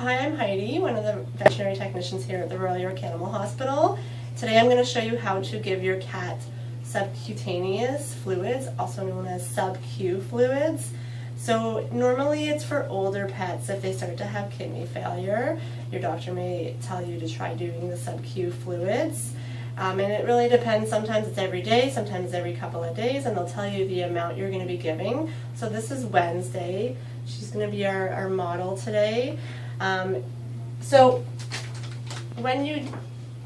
Hi, I'm Heidi, one of the veterinary technicians here at the Royal York Animal Hospital. Today I'm going to show you how to give your cat subcutaneous fluids, also known as sub-Q fluids. So normally it's for older pets. If they start to have kidney failure, your doctor may tell you to try doing the sub-Q fluids. And it really depends. Sometimes it's every day, sometimes it's every couple of days, and they'll tell you the amount you're going to be giving. So this is Wednesday. She's going to be our model today. So when you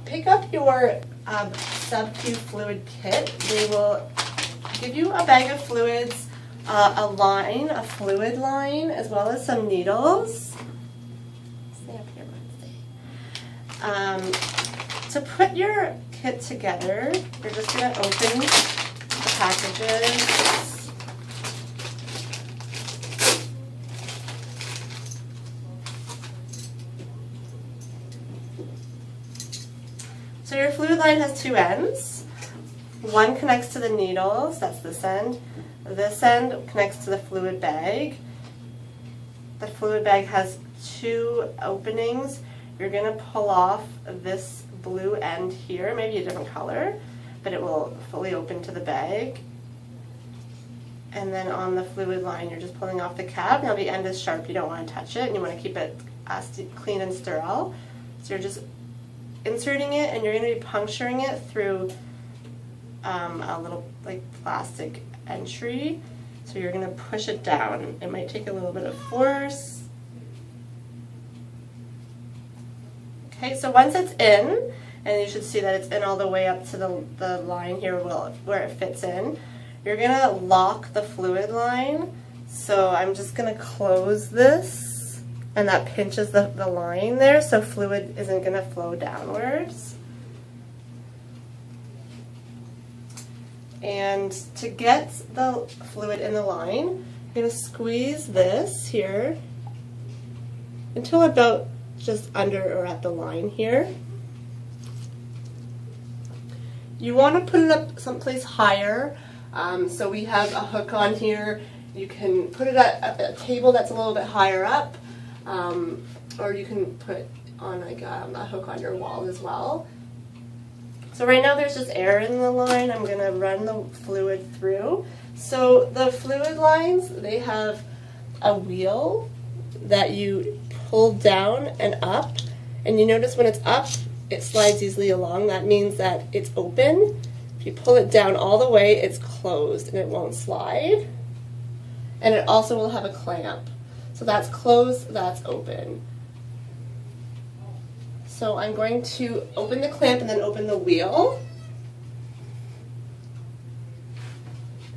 pick up your sub-Q fluid kit, they will give you a bag of fluids, a fluid line, as well as some needles. Stay up here, Wednesday. To put your kit together, you're just going to open the packages. So your fluid line has two ends. One connects to the needles, that's this end. This end connects to the fluid bag. The fluid bag has two openings. You're going to pull off this blue end here, maybe a different color, but it will fully open to the bag. And then on the fluid line, you're just pulling off the cap. Now the end is sharp, you don't want to touch it, and you want to keep it clean and sterile. So you're just inserting it, and you're going to be puncturing it through a little plastic entry. So you're going to push it down. It might take a little bit of force. Okay, so once it's in, and you should see that it's in all the way up to the line here where it fits in, you're going to lock the fluid line. So I'm just going to close this, and that pinches the line there, so fluid isn't going to flow downwards. And to get the fluid in the line, you're going to squeeze this here until about just under or at the line here. You want to put it up someplace higher. So we have a hook on here. You can put it at a table that's a little bit higher up, or you can put on a hook on your wall as well. So right now there's just air in the line. I'm going to run the fluid through. So the fluid lines, they have a wheel that you pull down and up, and you notice when it's up, it slides easily along. That means that it's open. If you pull it down all the way, it's closed and it won't slide. And it also will have a clamp. So that's closed, that's open. So I'm going to open the clamp and then open the wheel.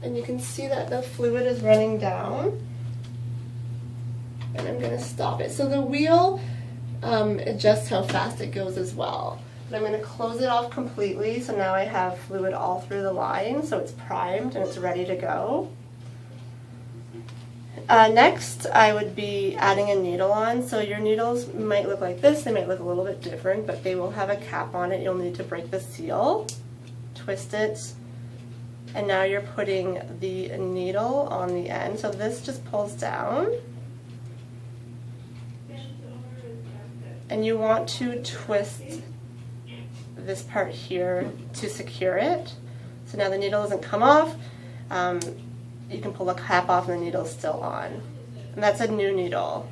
And you can see that the fluid is running down. And I'm going to stop it. So the wheel adjusts how fast it goes as well. But I'm going to close it off completely, so now I have fluid all through the line, so it's primed and it's ready to go. Next, I would be adding a needle on. So your needles might look like this, they might look a little bit different, but they will have a cap on it. You'll need to break the seal, twist it, and now you're putting the needle on the end. So this just pulls down. And you want to twist this part here to secure it. So now the needle doesn't come off. You can pull the cap off and the needle is still on. And that's a new needle.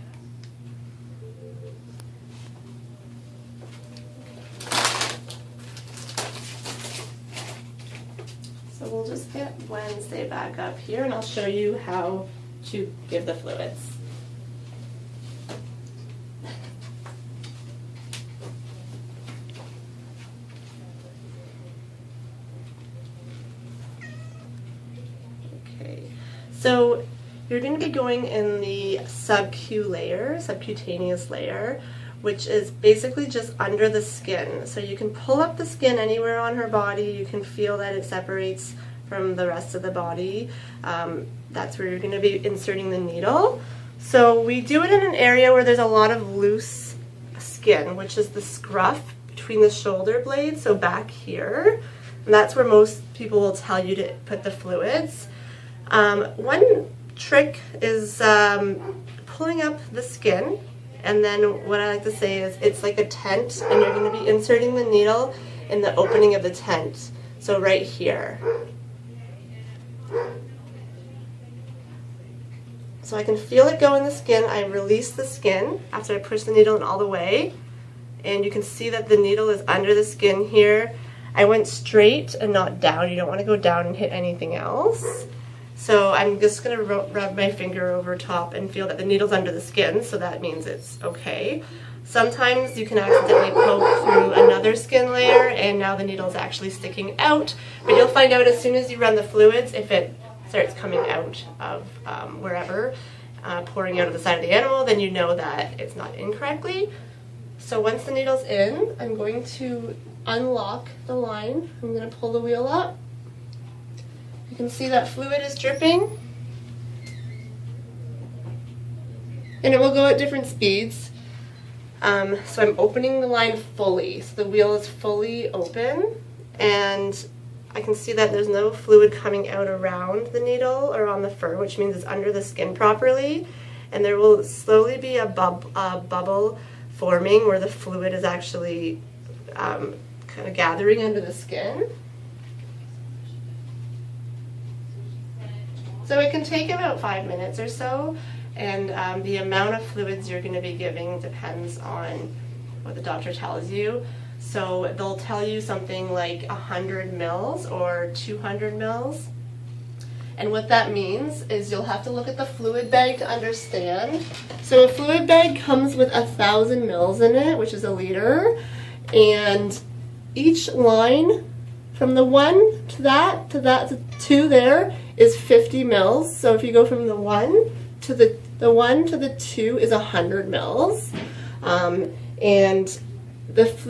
So we'll just get Wednesday back up here and I'll show you how to give the fluids. So you're going to be going in the sub-Q layer, subcutaneous layer, which is basically just under the skin. So you can pull up the skin anywhere on her body. You can feel that it separates from the rest of the body. That's where you're going to be inserting the needle. So we do it in an area where there's a lot of loose skin, which is the scruff between the shoulder blades, so back here. And that's where most people will tell you to put the fluids. One trick is pulling up the skin And then what I like to say is it's like a tent, and you're going to be inserting the needle in the opening of the tent. So right here. So I can feel it go in the skin. I release the skin after I push the needle in all the way. And you can see that the needle is under the skin here. I went straight and not down. You don't want to go down and hit anything else. So I'm just going to rub my finger over top and feel that the needle's under the skin, so that means it's okay. Sometimes you can accidentally poke through another skin layer and now the needle's actually sticking out, but you'll find out as soon as you run the fluids if it starts coming out of wherever, pouring out of the side of the animal, then you know that it's not in correctly. So once the needle's in, I'm going to unlock the line. I'm going to pull the wheel up. You can see that fluid is dripping. And it will go at different speeds. So I'm opening the line fully. So the wheel is fully open. And I can see that there's no fluid coming out around the needle or on the fur, which means it's under the skin properly. And there will slowly be a bubble forming where the fluid is actually kind of gathering under the skin. So it can take about 5 minutes or so, and the amount of fluids you're going to be giving depends on what the doctor tells you. So they'll tell you something like 100 mils or 200 mils. And what that means is you'll have to look at the fluid bag to understand. So a fluid bag comes with 1,000 mils in it, which is a liter, and each line from the 1 to that to 2 there is 50 mils. So if you go from the 1 to the 1 to the 2 is 100 mils. And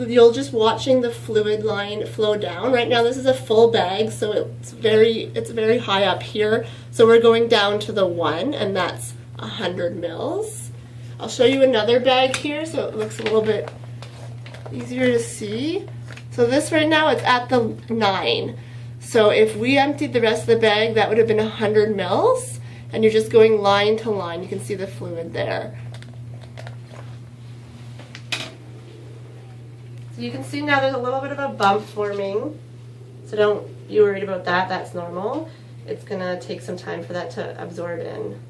you're just watching the fluid line flow down. Right now this is a full bag, so it's very high up here. So we're going down to the 1, and that's 100 mils. I'll show you another bag here so it looks a little bit easier to see. So this right now, it's at the 9. So if we emptied the rest of the bag, that would have been 100 mils, and you're just going line to line. You can see the fluid there. So you can see now there's a little bit of a bump forming, so don't be worried about that, that's normal. It's going to take some time for that to absorb in.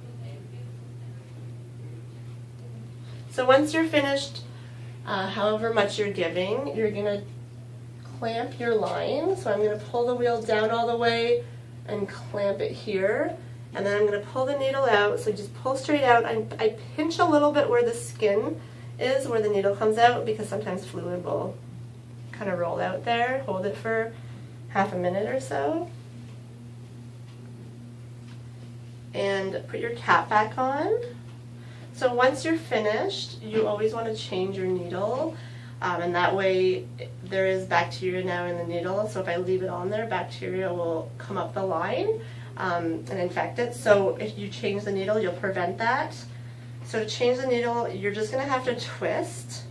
So once you're finished, however much you're giving, you're going to clamp your line. So I'm going to pull the wheel down all the way and clamp it here. And then I'm going to pull the needle out. So just pull straight out. I pinch a little bit where the skin is, where the needle comes out, because sometimes fluid will kind of roll out there. Hold it for half a minute or so. And put your cap back on. So once you're finished, you always want to change your needle. And that way there is bacteria now in the needle, so if I leave it on there, bacteria will come up the line and infect it. So if you change the needle, you'll prevent that. So to change the needle, you're just going to have to twist,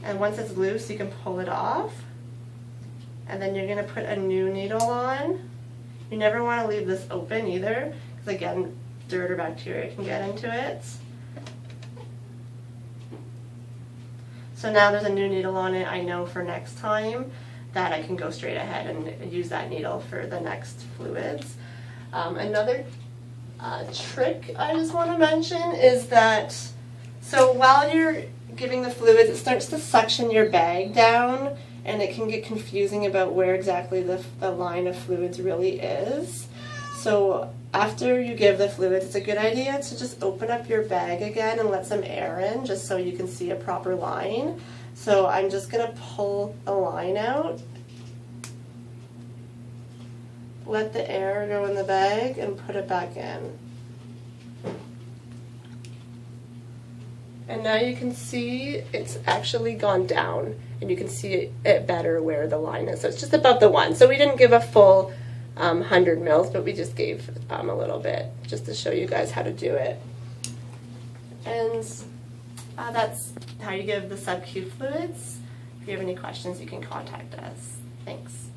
and once it's loose you can pull it off, and then you're going to put a new needle on. You never want to leave this open either, because again, dirt or bacteria can get into it. So now there's a new needle on it. I know for next time that I can go straight ahead and use that needle for the next fluids. Another trick I just want to mention is that, so while you're giving the fluids, it starts to suction your bag down, and it can get confusing about where exactly the line of fluids really is. So after you give the fluids, it's a good idea to just open up your bag again and let some air in, just so you can see a proper line. So I'm just going to pull the line out, let the air go in the bag, and put it back in. And now you can see it's actually gone down, and you can see it better where the line is. So it's just about the 1. So we didn't give a full 100 mils, but we just gave a little bit just to show you guys how to do it. And that's how you give the sub-Q fluids. If you have any questions, you can contact us. Thanks.